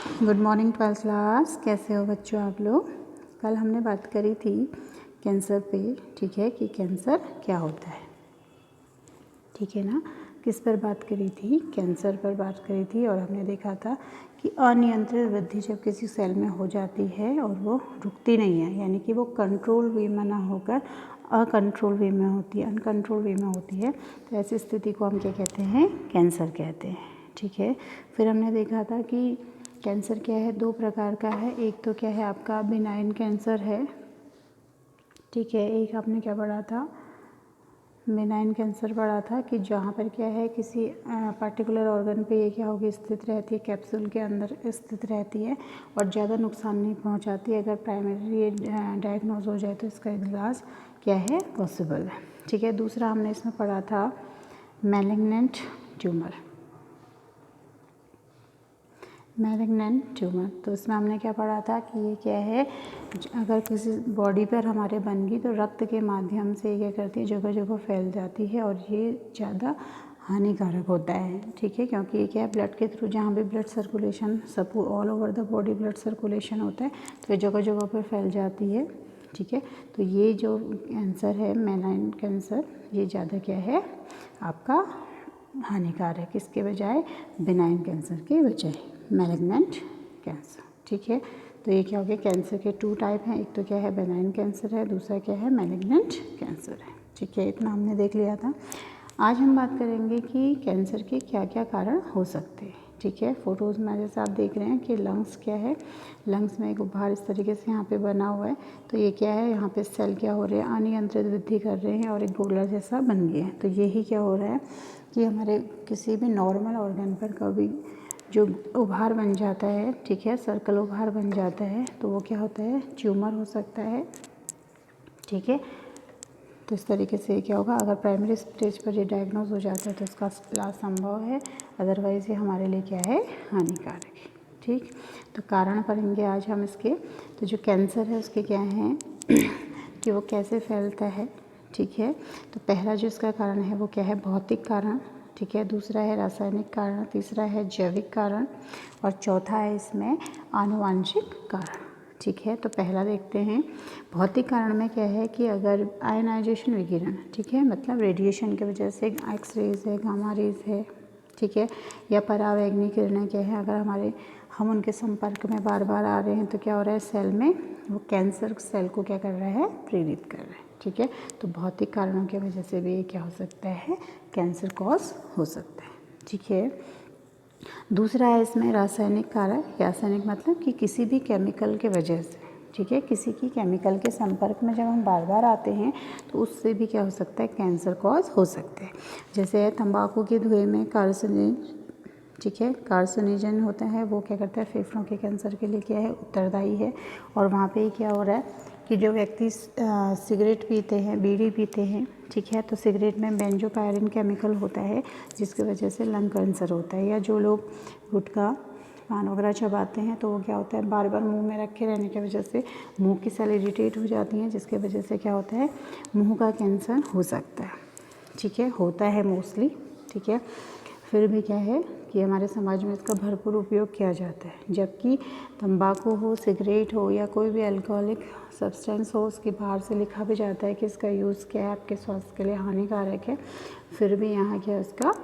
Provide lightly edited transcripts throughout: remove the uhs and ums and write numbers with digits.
Good morning twelfth class. कैसे हो बच्चों आप लोग। कल हमने बात करी थी कैंसर पे, ठीक है, कि कैंसर क्या होता है, ठीक है ना। किस पर बात करी थी, कैंसर पर बात करी थी। और हमने देखा था कि अनियंत्रित वृद्धि जब किसी सेल में हो जाती है और वो रुकती नहीं है, यानी कि वो कंट्रोल वे में ना होकर अकंट्रोल वे में होती है, अनकंट्रोल वे में होती है, तो ऐसी स्थिति को हम क्या कहते हैं, कैंसर कहते हैं, ठीक है। फिर हमने देखा था कि कैंसर क्या है, दो प्रकार का है। एक तो क्या है आपका बिनाइन कैंसर है, ठीक है। एक आपने क्या पढ़ा था, बिनाइन कैंसर पढ़ा था कि जहाँ पर क्या है किसी पर्टिकुलर ऑर्गन पे ये क्या होगी, स्थित रहती है, कैप्सूल के अंदर स्थित रहती है और ज़्यादा नुकसान नहीं पहुँचाती। अगर प्राइमरी ये डायग्नोज हो जाए तो इसका इलाज क्या है, पॉसिबल है, ठीक है। दूसरा हमने इसमें पढ़ा था मैलिग्नेंट ट्यूमर, मैलिग्नेंट ट्यूमर। तो इसमें हमने क्या पढ़ा था कि ये क्या है, अगर किसी बॉडी पर हमारे बन गई तो रक्त के माध्यम से ये क्या करती है, जगह जगह फैल जाती है और ये ज़्यादा हानिकारक होता है, ठीक है। क्योंकि ये क्या है, ब्लड के थ्रू, जहाँ भी ब्लड सर्कुलेशन सब all over the body blood circulation होता है, तो ये जगह जगह पर फैल जाती है, ठीक है। तो ये जो कैंसर है मैलाइन कैंसर, ये ज़्यादा क्या है आपका हानिकारक, किसके बजाय, बिनाइन कैंसर के बजाय, मैलिग्नेंट कैंसर, ठीक है। तो ये क्या हो गया, कैंसर के टू टाइप हैं, एक तो क्या है बिनाइन कैंसर है, दूसरा क्या है मैलिग्नेंट कैंसर है, ठीक है। इतना हमने देख लिया था। आज हम बात करेंगे कि कैंसर के क्या क्या कारण हो सकते हैं, ठीक है। फोटोज़ में जैसे आप देख रहे हैं कि लंग्स क्या है, लंग्स में एक उभार इस तरीके से यहाँ पे बना हुआ है। तो ये क्या है, यहाँ पे सेल क्या हो रहे हैं, अनियंत्रित वृद्धि कर रहे हैं और एक गोला जैसा बन गया है। तो यही क्या हो रहा है कि हमारे किसी भी नॉर्मल ऑर्गन पर कभी जो उभार बन जाता है, ठीक है, सर्कल उभार बन जाता है, तो वो क्या होता है, ट्यूमर हो सकता है, ठीक है। तो इस तरीके से क्या होगा, अगर प्राइमरी स्टेज पर ये डायग्नोज हो जाता है तो इसका इलाज संभव है, अदरवाइज़ ये हमारे लिए क्या है, हानिकारक है, ठीक। तो कारण पढ़ेंगे आज हम इसके। तो जो कैंसर है उसके क्या हैं कि वो कैसे फैलता है, ठीक है। तो पहला जो इसका कारण है वो क्या है, भौतिक कारण, ठीक है। दूसरा है रासायनिक कारण, तीसरा है जैविक कारण और चौथा है इसमें आनुवांशिक कारण, ठीक है। तो पहला देखते हैं, भौतिक कारण में क्या है कि अगर आयनाइजेशन विकिरण, ठीक है, मतलब रेडिएशन की वजह से एक्स रेज है, गामा रेज है, ठीक है, या परावैंगनी किरणें क्या है, अगर हम उनके संपर्क में बार बार आ रहे हैं तो क्या हो रहा है, सेल में वो कैंसर सेल को क्या कर रहा है, प्रेरित कर रहा है, ठीक है। तो भौतिक कारणों की वजह से भी क्या हो सकता है, कैंसर कॉज हो सकता है, ठीक है। दूसरा है इसमें रासायनिक कारक, रासायनिक मतलब कि किसी भी केमिकल के वजह से, ठीक है, किसी की केमिकल के संपर्क में जब हम बार बार आते हैं तो उससे भी क्या हो सकता है, कैंसर कॉज हो सकते हैं। जैसे है तंबाकू के धुएं में कार्सिनोजन, ठीक है, कार्सिनोजन होता है, वो क्या करता है, फेफड़ों के कैंसर के लिए क्या है, उत्तरदायी है। और वहाँ पे क्या हो रहा है कि जो व्यक्ति सिगरेट पीते हैं, बीड़ी पीते हैं, ठीक है, तो सिगरेट में बेंजोपायरिन केमिकल होता है जिसकी वजह से लंग कैंसर होता है। या जो लोग गुटखा पान वगैरह चबाते हैं तो वो क्या होता है, बार बार मुंह में रखे रहने की वजह से मुंह की सेल इरिटेट हो जाती हैं, जिसकी वजह से क्या होता है, मुंह का कैंसर हो सकता है, ठीक है, होता है मोस्टली, ठीक है। फिर भी क्या है कि हमारे समाज में इसका भरपूर उपयोग किया जाता है, जबकि तंबाकू हो, सिगरेट हो या कोई भी अल्कोहलिक सब्सटेंस हो, उसके बाहर से लिखा भी जाता है कि इसका यूज़ क्या है, आपके स्वास्थ्य के लिए हानिकारक है। फिर भी यहाँ क्या इसका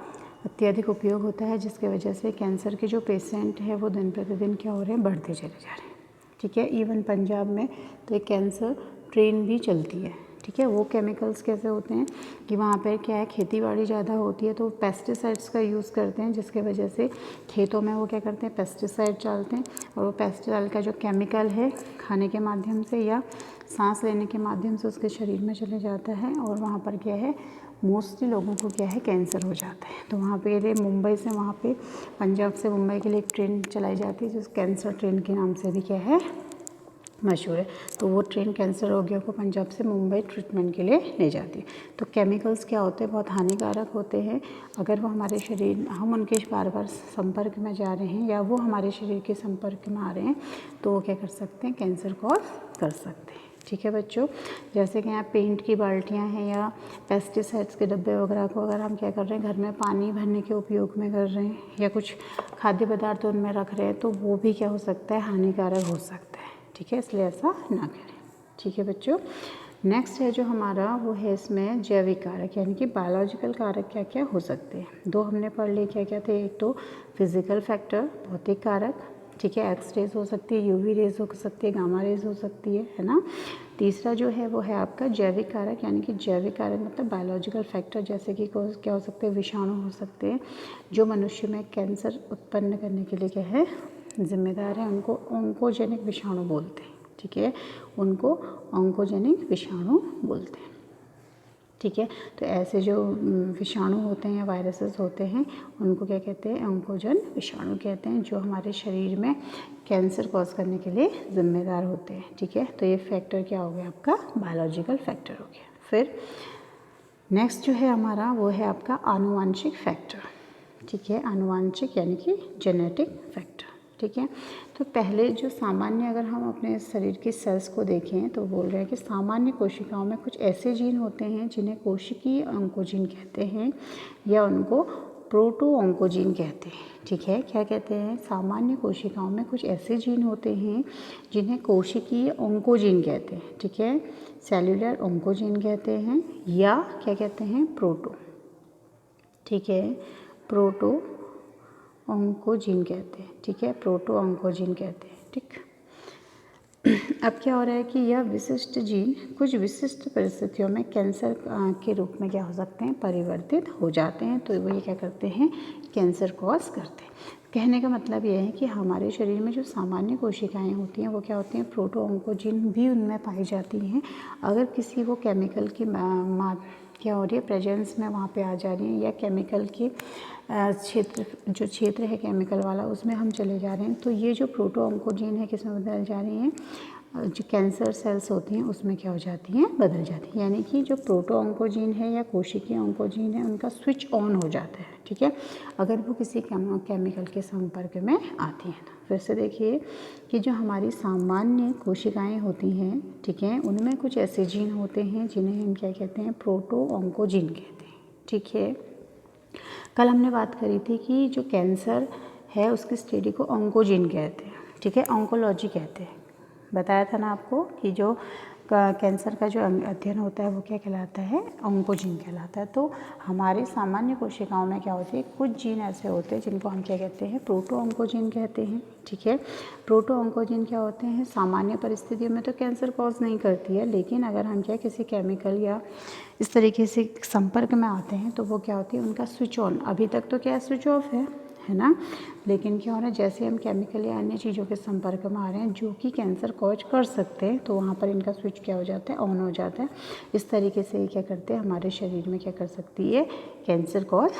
अत्यधिक उपयोग होता है, जिसकी वजह से कैंसर के जो पेशेंट हैं वो दिन प्रतिदिन क्या हो रहे हैं, बढ़ते चले जा रहे हैं, ठीक है। इवन पंजाब में तो एक कैंसर ट्रेन भी चलती है, ठीक है। वो केमिकल्स कैसे होते हैं कि वहाँ पर क्या है, खेती बाड़ी ज़्यादा होती है तो पेस्टिसाइड्स का यूज़ करते हैं, जिसके वजह से खेतों में वो क्या करते हैं, पेस्टिसाइड डालते हैं और वो पेस्टिसाइड का जो केमिकल है खाने के माध्यम से या सांस लेने के माध्यम से उसके शरीर में चले जाता है और वहाँ पर क्या है, मोस्टली लोगों को क्या है, कैंसर हो जाता है। तो वहाँ पे लिए मुंबई से वहाँ पे पंजाब से मुंबई के लिए एक ट्रेन चलाई जाती है, जिस कैंसर ट्रेन के नाम से भी क्या है, मशहूर है। तो वो ट्रेन कैंसर रोगियों को पंजाब से मुंबई ट्रीटमेंट के लिए ले जाती है। तो केमिकल्स क्या होते हैं, बहुत हानिकारक होते हैं। अगर वो हमारे शरीर, हम उनके बार बार संपर्क में जा रहे हैं या वो हमारे शरीर के संपर्क में आ रहे हैं तो वो क्या कर सकते हैं, कैंसर कॉज कर सकते हैं, ठीक है बच्चों। जैसे कि यहाँ पेंट की बाल्टियाँ हैं या पेस्टिसाइड्स के डब्बे वगैरह को अगर हम क्या कर रहे हैं घर में पानी भरने के उपयोग में कर रहे हैं या कुछ खाद्य पदार्थ उनमें रख रहे हैं तो वो भी क्या हो सकता है, हानिकारक हो सकता है। ठीक है, इसलिए ऐसा ना करें। ठीक है बच्चों। नेक्स्ट है जो हमारा वो है इसमें जैविक कारक, यानी कि बायोलॉजिकल कारक क्या क्या हो सकते हैं। दो हमने पढ़ लिए क्या क्या थे, एक तो फिजिकल फैक्टर भौतिक कारक, ठीक है, एक्स रेज हो सकती है, यूवी रेज हो सकती है, गामा रेज हो सकती है ना। तीसरा जो है वो है आपका जैविक कारक, यानी कि जैविक कारक मतलब बायोलॉजिकल फैक्टर, जैसे कि क्या हो सकते हैं, विषाणु हो सकते हैं जो मनुष्य में कैंसर उत्पन्न करने के लिए क्या है, जिम्मेदार है। उनको ऑन्कोजेनिक विषाणु बोलते हैं। ठीक है, उनको ऑन्कोजेनिक विषाणु बोलते हैं। ठीक है, तो ऐसे जो विषाणु होते हैं या वायरसेस होते हैं उनको क्या कहते हैं, ऑन्कोजन विषाणु कहते हैं, जो हमारे शरीर में कैंसर कॉज करने के लिए जिम्मेदार होते हैं। ठीक है, तो ये फैक्टर क्या हो गया आपका, बायोलॉजिकल फैक्टर हो गया। फिर नेक्स्ट जो है हमारा वो है आपका आनुवांशिक फैक्टर। ठीक है, आनुवांशिक यानी कि जेनेटिक फैक्टर। ठीक है, तो पहले जो सामान्य अगर हम अपने शरीर के सेल्स को देखें तो बोल रहे हैं कि सामान्य कोशिकाओं में कुछ ऐसे जीन होते हैं जिन्हें कोशिकीय ऑन्कोजीन कहते हैं या उनको प्रोटो ऑन्कोजीन कहते हैं। ठीक है, क्या कहते हैं, सामान्य कोशिकाओं में कुछ ऐसे जीन होते हैं जिन्हें कोशिकीय ऑन्कोजीन कहते हैं। ठीक है, सेल्यूलर ऑन्कोजीन कहते हैं या क्या कहते हैं, प्रोटो। ठीक है, प्रोटो ऑन्कोजीन कहते हैं। ठीक है, प्रोटो ऑन्कोजीन कहते हैं। ठीक, अब क्या हो रहा है कि यह विशिष्ट जीन कुछ विशिष्ट परिस्थितियों में कैंसर के रूप में क्या हो सकते हैं, परिवर्तित हो जाते हैं, तो वही क्या करते हैं, कैंसर कॉज करते हैं। कहने का मतलब यह है कि हमारे शरीर में जो सामान्य कोशिकाएं होती हैं वो क्या होती हैं, प्रोटो ऑन्कोजीन भी उनमें पाई जाती हैं। अगर किसी वो केमिकल की क्या हो रही है, प्रेजेंस में वहाँ पे आ जा रही है या केमिकल की क्षेत्र है केमिकल वाला उसमें हम चले जा रहे हैं, तो ये जो प्रोटो ऑन्कोजीन है किसमें बदल जा रही हैं, जो कैंसर सेल्स होती हैं उसमें क्या हो जाती हैं, बदल जाती हैं। यानी कि जो प्रोटो ऑन्कोजीन है या कोशिकीय ऑन्कोजीन है उनका स्विच ऑन हो जाता है। ठीक है, अगर वो किसी केमिकल के संपर्क में आती हैं। फिर से देखिए कि जो हमारी सामान्य कोशिकाएं होती हैं, ठीक है, उनमें कुछ ऐसे जीन होते हैं जिन्हें हम क्या कहते हैं, प्रोटो ऑन्कोजीन कहते हैं। ठीक है, कल हमने बात करी थी कि जो कैंसर है उसकी स्टडी को ऑन्कोजीन कहते हैं। ठीक है, ऑन्कोलॉजी कहते हैं। बताया था ना आपको कि जो कैंसर का जो अध्ययन होता है वो क्या कहलाता है, ऑन्कोजीन कहलाता है। तो हमारी सामान्य कोशिकाओं में क्या होती है, कुछ जीन ऐसे होते हैं जिनको हम क्या कहते हैं, प्रोटो ऑन्कोजीन कहते हैं। ठीक है, प्रोटो ऑन्कोजीन क्या होते हैं, सामान्य परिस्थितियों में तो कैंसर कॉज नहीं करती है, लेकिन अगर हम क्या किसी केमिकल या इस तरीके से संपर्क में आते हैं तो वो क्या होती है, उनका स्विच ऑन, अभी तक तो क्या स्विच ऑफ है ना, लेकिन क्या हो रहा है, जैसे हम केमिकल या अन्य चीज़ों के संपर्क में आ रहे हैं जो कि कैंसर कॉज कर सकते हैं, तो वहाँ पर इनका स्विच क्या हो जाता है, ऑन हो जाता है। इस तरीके से ये क्या करते हैं, हमारे शरीर में क्या कर सकती है, कैंसर कॉज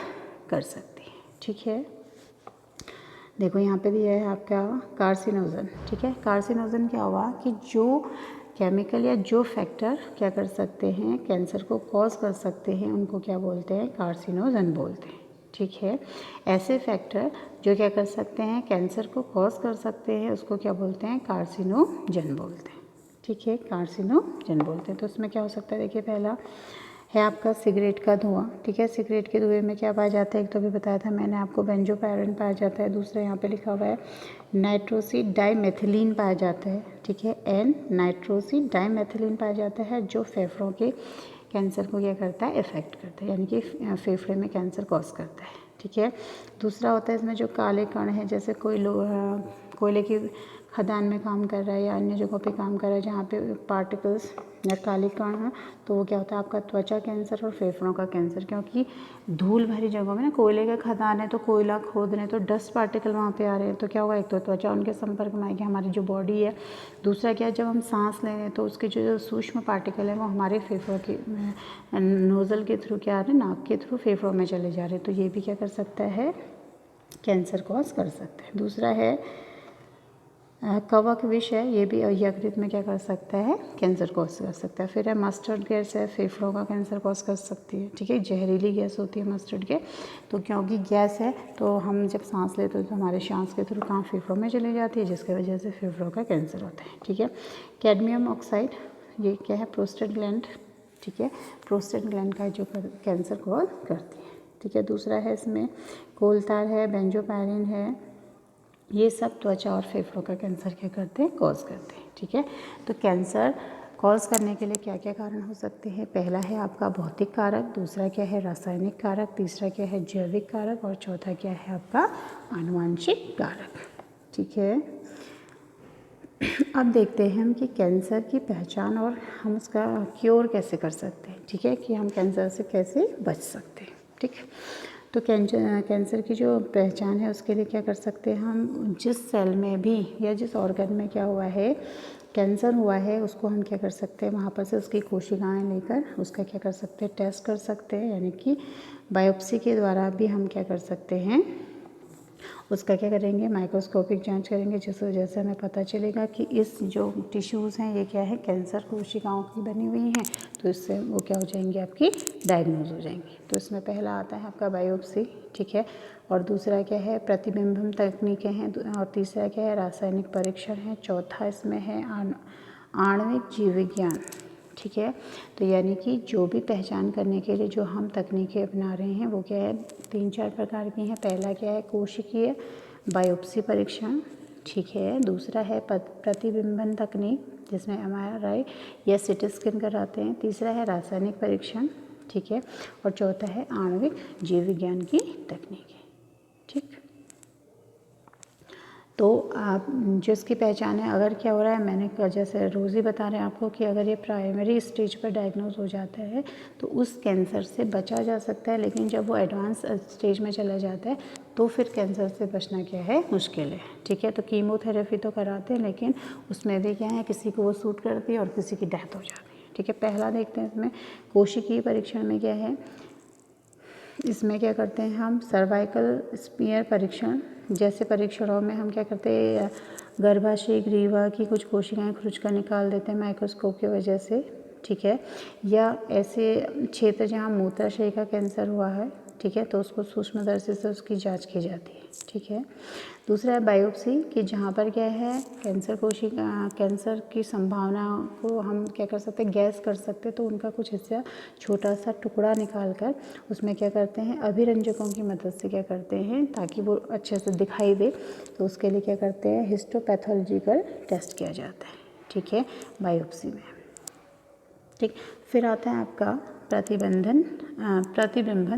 कर सकती है। ठीक है, देखो यहाँ पे दिया है आपका कार्सिनोजन। ठीक है, कार्सिनोजन क्या हुआ कि जो केमिकल या जो फैक्टर क्या कर सकते हैं, कैंसर को कॉज कर सकते हैं, उनको क्या बोलते हैं, कार्सिनोजन बोलते हैं। ठीक है, ऐसे फैक्टर जो क्या कर सकते हैं, कैंसर को कॉज कर सकते हैं, उसको क्या बोलते हैं, कार्सिनोजन बोलते हैं। ठीक है, कार्सिनोजन बोलते हैं। तो उसमें क्या हो सकता है, देखिए पहला है आपका सिगरेट का धुआं। ठीक है, सिगरेट के धुएं में क्या पाया जाता है, एक तो भी बताया था मैंने आपको, बेंजोपायरन पाया जाता है। दूसरा यहाँ पे लिखा हुआ है नाइट्रोसिड डाइमेथिलीन पाया जाता है। ठीक है, एन नाइट्रोसिड डाइमेथिलीन पाया जाता है, जो फेफड़ों के कैंसर को क्या करता है, इफेक्ट करता है, यानी कि फेफड़े में कैंसर कॉज करता है। ठीक है, दूसरा होता है इसमें जो काले कण है, जैसे कोई कोयले की खदान में काम कर रहा है या अन्य जगहों पे काम कर रहा है जहाँ पे पार्टिकल्स या काले कण हैं, तो वो क्या होता है, आपका त्वचा कैंसर और फेफड़ों का कैंसर। क्योंकि धूल भरी जगहों में ना, कोयले का खदान है तो कोयला खोद रहे हैं तो डस्ट पार्टिकल वहाँ पे आ रहे हैं, तो क्या होगा, एक तो त्वचा उनके संपर्क में आएगी, हमारी जो बॉडी है। दूसरा क्या, जब हम सांस ले रहे हैं तो उसके जो सूक्ष्म पार्टिकल हैं वो हमारे फेफड़ों के नोज़ल के थ्रू क्या आ रहे हैं, नाक के थ्रू फेफड़ों में चले जा रहे हैं, तो ये भी क्या कर सकता है, कैंसर कॉज कर सकता है। दूसरा है कवक विष है, ये भी यकृत में क्या कर सकता है, कैंसर कॉज कर सकता है। फिर है मस्टर्ड गैस है, फेफड़ों का कैंसर कॉज कर सकती है। ठीक है, जहरीली गैस होती है मस्टर्ड गैस, तो क्योंकि गैस है तो हम जब सांस लेते हैं तो हमारे सांस के थ्रू कहाँ, फेफड़ों में चली जाती है, जिसकी वजह से फेफड़ों का कैंसर होता है। ठीक है, कैडमियम ऑक्साइड ये क्या है, प्रोस्टेट ग्लैंड, ठीक है, प्रोस्टेट ग्लैंड का जो कैंसर कॉज करती है, ठीक है। दूसरा है इसमें कोलतार है, बेंजोपैरिन है, ये सब त्वचा और फेफड़ों का कैंसर क्या करते हैं, कॉज करते हैं, ठीक है। तो कैंसर कॉज करने के लिए क्या क्या कारण हो सकते हैं? पहला है आपका भौतिक कारक, दूसरा क्या है रासायनिक कारक, तीसरा क्या है जैविक कारक और चौथा क्या है आपका आनुवंशिक कारक, ठीक है। अब देखते हैं हम कि कैंसर की पहचान और हम उसका क्योर कैसे कर सकते हैं, ठीक है, कि हम कैंसर से कैसे बच सकते हैं, ठीक। तो कैंसर की जो पहचान है उसके लिए क्या कर सकते हैं हम, जिस सेल में भी या जिस ऑर्गन में क्या हुआ है, कैंसर हुआ है, उसको हम क्या कर सकते हैं, वहाँ पर से उसकी कोशिकाएं लेकर उसका क्या कर सकते हैं, टेस्ट कर सकते हैं, यानी कि बायोप्सी के द्वारा भी हम क्या कर सकते हैं, उसका क्या करेंगे, माइक्रोस्कोपिक जांच करेंगे, जिस वजह से हमें पता चलेगा कि इस जो टिश्यूज़ हैं ये क्या है, कैंसर कोशिकाओं की बनी हुई हैं, तो इससे वो क्या हो जाएंगी, आपकी डायग्नोज हो जाएंगी। तो इसमें पहला आता है आपका बायोप्सी, ठीक है, और दूसरा क्या है प्रतिबिंबन तकनीकें हैं, और तीसरा क्या है रासायनिक परीक्षण है, चौथा इसमें है आणविक जीव विज्ञान, ठीक है। तो यानी कि जो भी पहचान करने के लिए जो हम तकनीकें अपना रहे हैं वो क्या है, 3-4 प्रकार की हैं। पहला क्या है कोशिकीय बायोप्सी परीक्षण, ठीक है, दूसरा है प्रतिबिंबन तकनीक जिसमें MRI या CT स्कैन कराते हैं, तीसरा है रासायनिक परीक्षण, ठीक है, और चौथा है आणविक जीव विज्ञान की तकनीक है, ठीक। तो आप जिसकी पहचान है, अगर क्या हो रहा है, मैंने जैसे रोज़ ही बता रहे हैं आपको कि अगर ये प्राइमरी स्टेज पर डायग्नोज हो जाता है तो उस कैंसर से बचा जा सकता है, लेकिन जब वो एडवांस स्टेज में चला जाता है तो फिर कैंसर से बचना क्या है, मुश्किल है, ठीक है। तो कीमोथेरेपी तो कराते हैं, लेकिन उसमें भी क्या है, किसी को वो सूट करती है और किसी की डेथ हो जाती है, ठीक है। पहला देखते हैं इसमें कोशिकीय परीक्षण में क्या है, इसमें क्या करते हैं हम सर्वाइकल स्मीयर परीक्षण जैसे परीक्षणों में हम क्या करते हैं, गर्भाशय ग्रीवा की कुछ कोशिकाएं खुरच कर निकाल देते हैं माइक्रोस्कोप की वजह से, ठीक है, या ऐसे क्षेत्र जहां मूत्राशय का कैंसर हुआ है, ठीक है, तो उसको सूक्ष्मदर्शी से उसकी जांच की जाती है, ठीक है। दूसरा है बायोप्सी कि जहाँ पर क्या है कैंसर की संभावना को हम क्या कर सकते हैं, गैस कर सकते हैं, तो उनका कुछ हिस्सा छोटा सा टुकड़ा निकाल कर उसमें क्या करते हैं, अभिरंजकों की मदद से क्या करते हैं ताकि वो अच्छे से दिखाई दे, तो उसके लिए क्या करते हैं हिस्टोपैथोलॉजिकल टेस्ट किया जाता है, ठीक है, बायोप्सी में, ठीक। फिर आता है आपका प्रतिबिंबन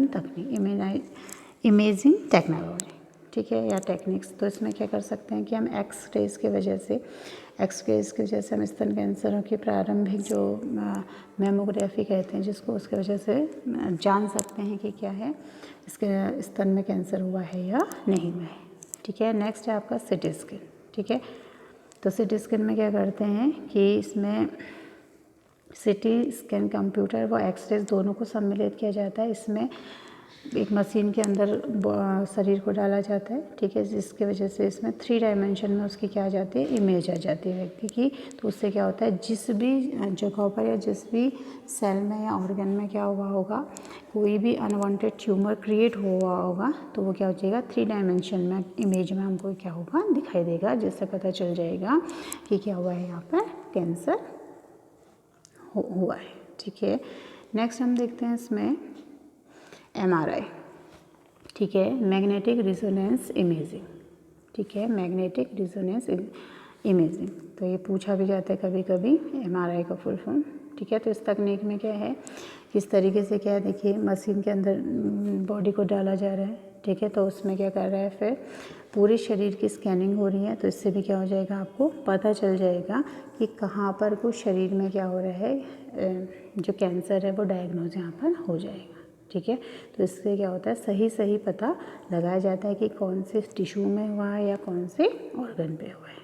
तकनीक, इमेजिंग टेक्नोलॉजी, ठीक है, या टेक्निक्स। तो इसमें क्या कर सकते हैं कि हम एक्स-रेज़ की वजह से हम स्तन कैंसरों की प्रारंभिक जो मैमोग्राफी कहते हैं जिसको, उसकी वजह से जान सकते हैं कि क्या है, इसके स्तन में कैंसर हुआ है या नहीं हुआ है, ठीक है। नेक्स्ट है आपका CT स्कैन, ठीक है। तो CT स्कैन में क्या करते हैं कि इसमें CT स्कैन कंप्यूटर व एक्सरेज दोनों को सम्मिलित किया जाता है। इसमें एक मशीन के अंदर शरीर को डाला जाता है, ठीक है, जिसकी वजह से इसमें 3 डायमेंशन में उसकी क्या आ जाती है, इमेज आ जाती है व्यक्ति की। तो उससे क्या होता है, जिस भी जगह पर या जिस भी सेल में या ऑर्गन में क्या हुआ होगा, कोई भी अनवांटेड ट्यूमर क्रिएट हुआ होगा, तो वो क्या हो जाएगा 3 डायमेंशन में इमेज में हमको क्या होगा, दिखाई देगा, जिससे पता चल जाएगा कि क्या हुआ है, यहाँ पर कैंसर हुआ है, ठीक है। नेक्स्ट हम देखते हैं इसमें MRI, ठीक है, मैग्नेटिक रिजोनेंस इमेजिंग, ठीक है, मैग्नेटिक रिजोनेंस इमेजिंग। तो ये पूछा भी जाता है कभी कभी MRI का फुल फॉर्म, ठीक है। तो इस तकनीक में क्या है, किस तरीके से क्या है, देखिए मशीन के अंदर बॉडी को डाला जा रहा है, ठीक है, तो उसमें क्या कर रहा है, फिर पूरे शरीर की स्कैनिंग हो रही है, तो इससे भी क्या हो जाएगा, आपको पता चल जाएगा कि कहाँ पर को शरीर में क्या हो रहा है, जो कैंसर है वो डायग्नोज यहाँ पर हो जाएगा, ठीक है। तो इससे क्या होता है, सही पता लगाया जाता है कि कौन से टिश्यू में हुआ है या कौन से ऑर्गन पे हुआ है,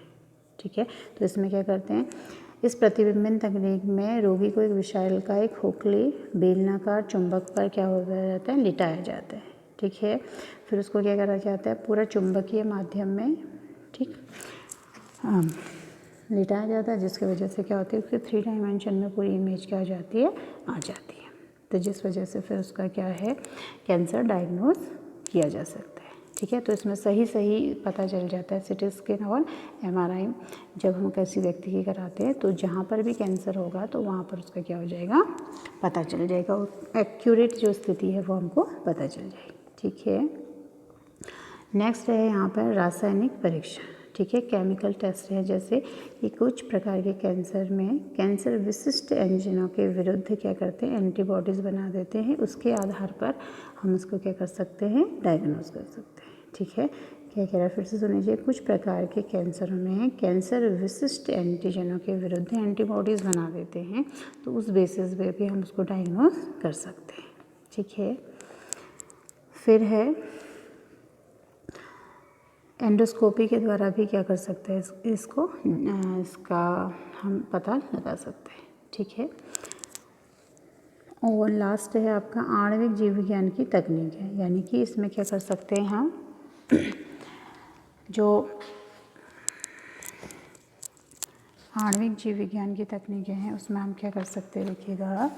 ठीक है। तो इसमें क्या करते हैं, इस प्रतिबिंबन तकनीक में रोगी को एक विशालकाय खोखले बेलनाकार चुंबक पर क्या हो जाता है, लिटाया जाता है, ठीक है। फिर उसको क्या करा जाता है, पूरा चुंबकीय माध्यम में, ठीक, लिटाया जाता है, जिसकी वजह से क्या होती है, उसके 3 डायमेंशन में पूरी इमेज क्या हो जाती है, आ जाती है। तो जिस वजह से फिर उसका क्या है, कैंसर डायग्नोज किया जा सकता है, ठीक है। तो इसमें सही पता चल जाता है सीटी स्कैन और MRI जब हम किसी व्यक्ति की कराते हैं, तो जहाँ पर भी कैंसर होगा तो वहाँ पर उसका क्या हो जाएगा, पता चल जाएगा, और एक्यूरेट जो स्थिति है वो हमको पता चल जाएगी। ठीक है। नेक्स्ट है यहाँ पर रासायनिक परीक्षण। ठीक है, केमिकल टेस्ट है, जैसे कि कुछ प्रकार के कैंसर में कैंसर विशिष्ट एंटीजनों के विरुद्ध क्या करते हैं, एंटीबॉडीज़ बना देते हैं। उसके आधार पर हम उसको क्या कर सकते हैं, डायग्नोज कर सकते हैं। ठीक है, क्या कह रहा है, फिर से सुन लीजिए। कुछ प्रकार के कैंसरों में कैंसर विशिष्ट एंटीजनों के विरुद्ध एंटीबॉडीज़ बना देते हैं, तो उस बेसिस पे भी हम उसको डायग्नोज कर सकते हैं। ठीक है। फिर है एंडोस्कोपी के द्वारा भी क्या कर सकते हैं, इसका हम पता लगा सकते हैं। ठीक है। और लास्ट है आपका आणविक जीव विज्ञान की तकनीक है, यानी कि इसमें क्या कर सकते हैं हम जो आणविक जीव विज्ञान की तकनीकें हैं उसमें हम क्या कर सकते हैं, देखिएगा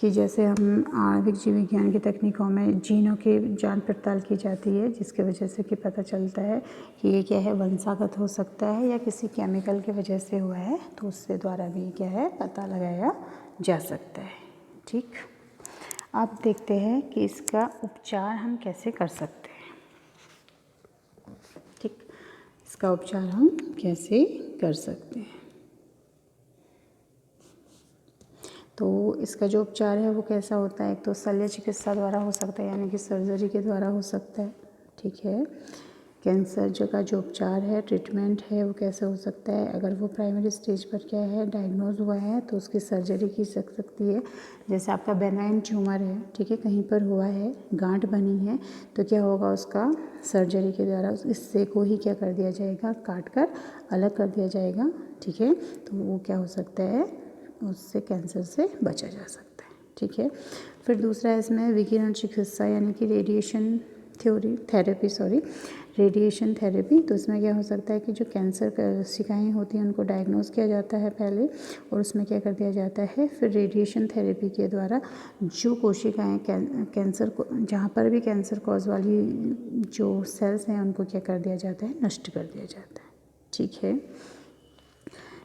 कि जैसे हम आणविक जीव विज्ञान की तकनीकों में जीनों की जांच पड़ताल की जाती है, जिसके वजह से कि पता चलता है कि ये क्या है, वंशागत हो सकता है या किसी केमिकल की वजह से हुआ है, तो उससे द्वारा भी क्या है, पता लगाया जा सकता है। ठीक, अब देखते हैं कि इसका उपचार हम कैसे कर सकते हैं। ठीक, इसका उपचार हम कैसे कर सकते हैं, तो इसका जो उपचार है वो कैसा होता है, एक तो शल्य चिकित्सा द्वारा हो सकता है, यानी कि सर्जरी के द्वारा हो सकता है। ठीक है। कैंसर जो उपचार है, ट्रीटमेंट है, वो कैसे हो सकता है, अगर वो प्राइमरी स्टेज पर क्या है, डायग्नोज हुआ है, तो उसकी सर्जरी की सकती है। जैसे आपका बेनाइन ट्यूमर है, ठीक है, कहीं पर हुआ है, गांठ बनी है, तो क्या होगा, उसका सर्जरी के द्वारा उस हिस्से को ही क्या कर दिया जाएगा, काट कर अलग कर दिया जाएगा। ठीक है, तो वो क्या हो सकता है, उससे कैंसर से बचा जा सकता है। ठीक है। फिर दूसरा है इसमें विकिरण चिकित्सा, यानी कि रेडिएशन थेरेपी। तो इसमें क्या हो सकता है कि जो कैंसर कोशिकाएं होती हैं उनको डायग्नोज किया जाता है पहले, और उसमें क्या कर दिया जाता है, फिर रेडिएशन थेरेपी के द्वारा जो कोशिकाएं कैंसर को, जहाँ पर भी कैंसर कॉज वाली जो सेल्स हैं उनको क्या कर दिया जाता है, नष्ट कर दिया जाता है। ठीक है।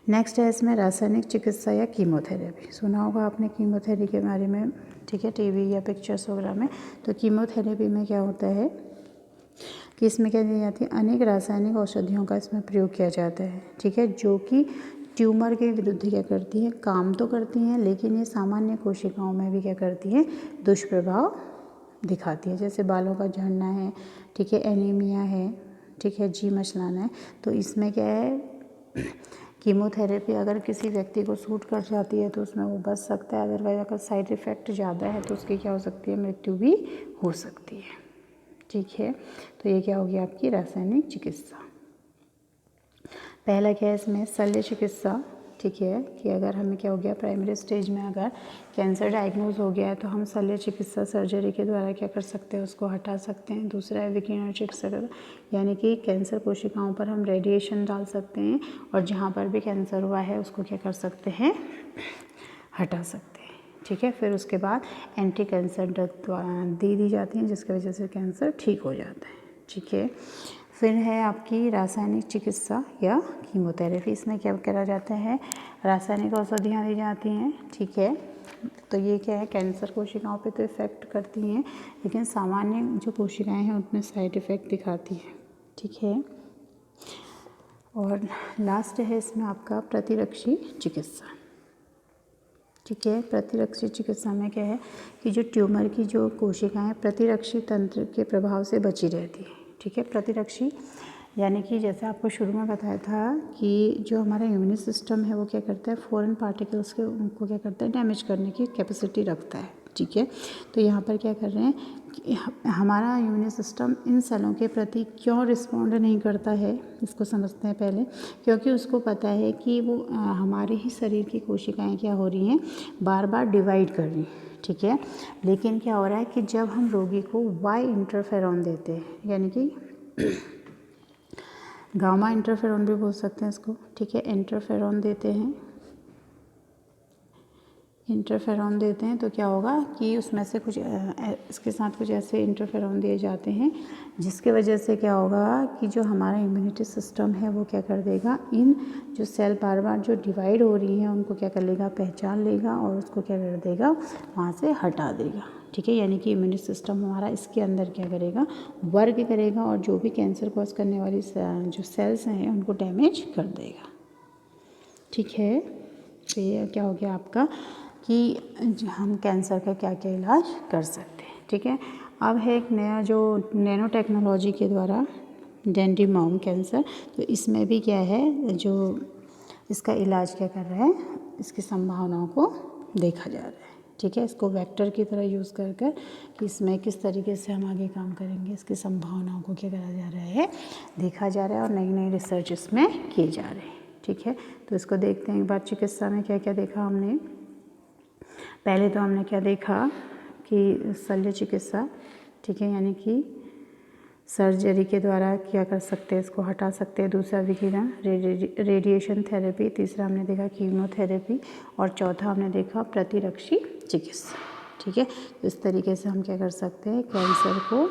नेक्स्ट है इसमें रासायनिक चिकित्सा या कीमोथेरेपी। सुना होगा आपने कीमोथेरेपी के बारे में, ठीक है, टीवी या पिक्चर्स वगैरह में। तो कीमोथेरेपी में क्या होता है कि इसमें क्या दी जाती है, अनेक रासायनिक औषधियों का इसमें प्रयोग किया जाता है। ठीक है, जो कि ट्यूमर के विरुद्ध क्या करती है, काम तो करती हैं, लेकिन ये सामान्य कोशिकाओं में भी क्या करती है, दुष्प्रभाव दिखाती है। जैसे बालों का झड़ना है, ठीक है, एनीमिया है, ठीक है, जी मचलाना है। तो इसमें क्या है, कीमोथेरेपी अगर किसी व्यक्ति को सूट कर जाती है तो उसमें वो बच सकता है, अदरवाइज अगर साइड इफ़ेक्ट ज़्यादा है तो उसकी क्या हो सकती है, मृत्यु भी हो सकती है। ठीक है, तो ये क्या होगी आपकी रासायनिक चिकित्सा। पहला क्या है इसमें, शल्य चिकित्सा। ठीक है, कि अगर हमें क्या हो गया, प्राइमरी स्टेज में अगर कैंसर डायग्नोज हो गया है तो हम शल्य चिकित्सा सर्जरी के द्वारा क्या कर सकते हैं, उसको हटा सकते हैं। दूसरा है विकिरण चिकित्सा, यानी कि कैंसर कोशिकाओं पर हम रेडिएशन डाल सकते हैं, और जहाँ पर भी कैंसर हुआ है उसको क्या कर सकते हैं, हटा सकते हैं। ठीक है, फिर उसके बाद एंटी कैंसर ड्रग दी जाती हैं, जिसकी वजह से कैंसर ठीक हो जाता है। ठीक है। फिर है आपकी रासायनिक चिकित्सा या कीमोथेरेपी। इसमें क्या करा जाता है, रासायनिक औषधियाँ दी जाती हैं। ठीक है, तो ये क्या है, कैंसर कोशिकाओं पे तो इफ़ेक्ट करती हैं, लेकिन सामान्य जो कोशिकाएं हैं उनमें साइड इफ़ेक्ट दिखाती है। ठीक है। और लास्ट है इसमें आपका प्रतिरक्षी चिकित्सा। ठीक है, प्रतिरक्षी चिकित्सा में क्या है कि जो ट्यूमर की जो कोशिकाएं प्रतिरक्षी तंत्र के प्रभाव से बची रहती है। ठीक है, प्रतिरक्षी यानी कि जैसे आपको शुरू में बताया था कि जो हमारा इम्यून सिस्टम है वो क्या करता है, फॉरेन पार्टिकल्स के उनको क्या करता है, डैमेज करने की कैपेसिटी रखता है। ठीक है, तो यहाँ पर क्या कर रहे हैं कि हमारा इम्यून सिस्टम इन सेलों के प्रति क्यों रिस्पॉन्ड नहीं करता है, इसको समझते हैं पहले। क्योंकि उसको पता है कि वो हमारे ही शरीर की कोशिकाएं क्या हो रही हैं, बार बार डिवाइड कर रही हैं। ठीक है, लेकिन क्या हो रहा है कि जब हम रोगी को वाई इंटरफेरॉन देते हैं, यानी कि गामा इंटरफेरॉन भी बोल सकते हैं इसको। ठीक है, इंटरफेरॉन देते हैं, इंटरफेरॉन देते हैं तो क्या होगा कि उसमें से कुछ इसके साथ कुछ ऐसे इंटरफेरॉन दिए जाते हैं जिसकी वजह से क्या होगा कि जो हमारा इम्यूनिटी सिस्टम है वो क्या कर देगा, इन जो सेल बार बार जो डिवाइड हो रही हैं उनको क्या कर लेगा, पहचान लेगा और उसको क्या कर देगा, वहाँ से हटा देगा। ठीक है, यानी कि इम्यूनिटी सिस्टम हमारा इसके अंदर क्या करेगा, वर्क करेगा और जो भी कैंसर कॉज करने वाली जो सेल्स हैं उनको डैमेज कर देगा। ठीक है, तो ये क्या हो गया आपका कि हम कैंसर का क्या क्या इलाज कर सकते हैं। ठीक है, अब है एक नया जो नैनो टेक्नोलॉजी के द्वारा डेंड्रीमाउम कैंसर, तो इसमें भी क्या है, जो इसका इलाज क्या कर रहा है, इसकी संभावनाओं को देखा जा रहा है। ठीक है, इसको वेक्टर की तरह यूज़ कर कर कि इसमें किस तरीके से हम आगे काम करेंगे, इसकी संभावनाओं को क्या करा जा रहा है, देखा जा रहा है और नई नई रिसर्च इसमें की जा रही है। ठीक है, तो इसको देखते हैं एक बार चिकित्सा में क्या क्या देखा हमने। पहले तो हमने क्या देखा कि शल्य चिकित्सा, ठीक है, यानी कि सर्जरी के द्वारा क्या कर सकते हैं, इसको हटा सकते हैं। दूसरा विकिरण रेडिएशन थेरेपी, तीसरा हमने देखा कीमोथेरेपी और चौथा हमने देखा प्रतिरक्षी चिकित्सा। ठीक है, तो इस तरीके से हम क्या कर सकते हैं, कैंसर को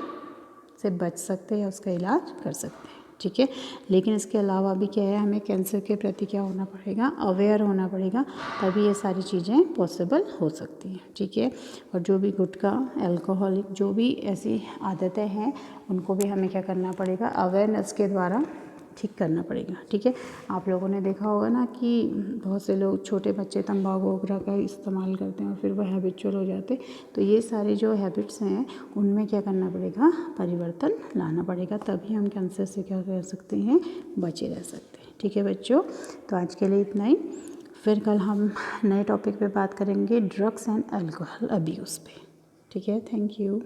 से बच सकते हैं या उसका इलाज कर सकते हैं। ठीक है, लेकिन इसके अलावा भी क्या है, हमें कैंसर के प्रति क्या होना पड़ेगा, अवेयर होना पड़ेगा, तभी ये सारी चीज़ें पॉसिबल हो सकती हैं। ठीक है, और जो भी गुटखा, अल्कोहलिक, जो भी ऐसी आदतें हैं उनको भी हमें क्या करना पड़ेगा, अवेयरनेस के द्वारा ठीक करना पड़ेगा। ठीक है, आप लोगों ने देखा होगा ना कि बहुत से लोग, छोटे बच्चे तंबाकू वगैरह का इस्तेमाल करते हैं और फिर वो हैबिचुअल हो जाते, तो ये सारे जो हैबिट्स हैं उनमें क्या करना पड़ेगा, परिवर्तन लाना पड़ेगा, तभी हम कैंसर से क्या कर सकते हैं, बचे रह सकते हैं। ठीक है बच्चों, तो आज के लिए इतना ही, फिर कल हम नए टॉपिक पे बात करेंगे, ड्रग्स एंड अल्कोहल अब्यूज़ पे। ठीक है, थैंक यू।